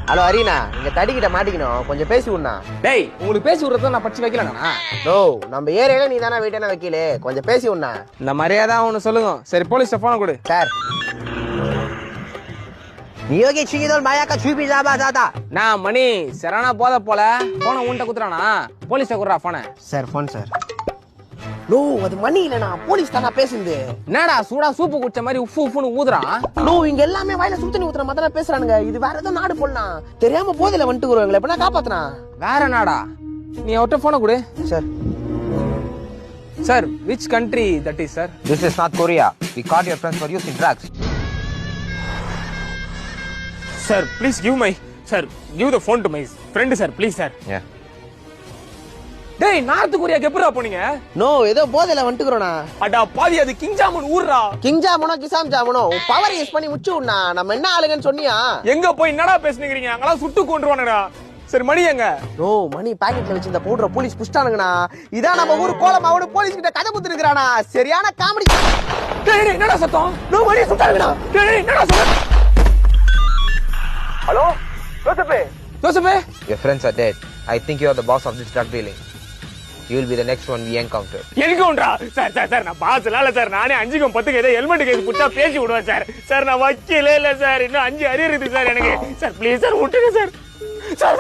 Hello arena, இங்க தடிக்கிட்ட மாட்டிக்கணும், கொஞ்சம் பேசி விடணா. டேய், உங்களுக்கு பேசி விடுறத நான் படிச்சு வைக்கலண்ணா. நோ, நம்ம ஏரியால நீ தானே வெயிட்டான வைக்கல, கொஞ்சம் பேசி விடணா. இந்த மரியாதை ஒன்று சொல்லுங்க. சரி, போலீஸ் போன கொடு. சார், நீ யோகி சிங்கிதோல் மாயாக்கா சூப்பி ஜாபா ஜாதா. நான் மணி சரணா போத போல போன உன்ட்ட குத்துறானா? போலீஸை குடுறா போன. Sir phone sir. நோ, அது மணி இல்லனா, போலீஸ் தானா பேசுது. என்னடா சூடா சூப்பு குடிச்ச மாதிரி உஃப் உஃப்னு ஊதுறான்? நோ, இங்க எல்லாமே வாயில சுத்தனி ஊத்துற மாதிரி தான் பேசுறானுங்க. இது வேற ஏதோ நாடு போடலாம். தெரியாம போதையில வந்துட்டுக்குறவங்களே எப்ப நான் காப்பாத்துனா. வேற நாடா? நீ அவர்கிட்ட போன கொடு. Sir. Sir, which country that is, sir? This is South Korea. We caught your friends for using drugs. Sir, please give the phone to my friend, sir, please, sir. Yeah. டேய், நார்த் கொரியாக்கு எப்படிடா போனீங்க? No, ஏதோ போதையில வந்துட்டுக்குறோனா. அடா பாவி, அது king jamun ஊர்ரா. King ஜாமனோ கிசாம் ஜாமனோ power use பண்ணி முச்சு விடனா. நம்ம என்ன ஆளுங்கன்னு சொன்னியா? எங்க போய் என்னடா பேசுனீங்க? அங்கலாம் சுட்டு கொன்றுவானுடா. சரி, மணி எங்க? நோ, மணி பாக்கெட்ல வச்சிருந்த பவுடரை போலீஸ் புடிச்சிட்டானுங்கண்ணா. இதான் நம்ம ஊர் கோலமாவோட போலீஸ் கிட்ட கதை குத்துருக்கானா. சரியான காமெடி. டேய், என்னடா சத்தம்? நோ, மணி சுட்டானுங்கண்ணா. டேய், என்னடா சத்தம்? Hello Joseph. Joseph, Your friends are dead. I think you are the boss of this drug dealing. You will be the next one we encounter. என்கவுண்டரா? சார் நான் பாஸ்ல இல்ல சார். நானே 5க்கும் 10க்கும் ஏதோ ஹெல்மெட் கேஸ் புடிச்சா பேசி விடுவேன் சார். சார், நான் வக்கீலே இல்ல சார். இன்னும் 5 அரியர் இருக்கு சார் எனக்கு. சார் ப்ளீஸ் சார், விட்டுங்க சார். சார்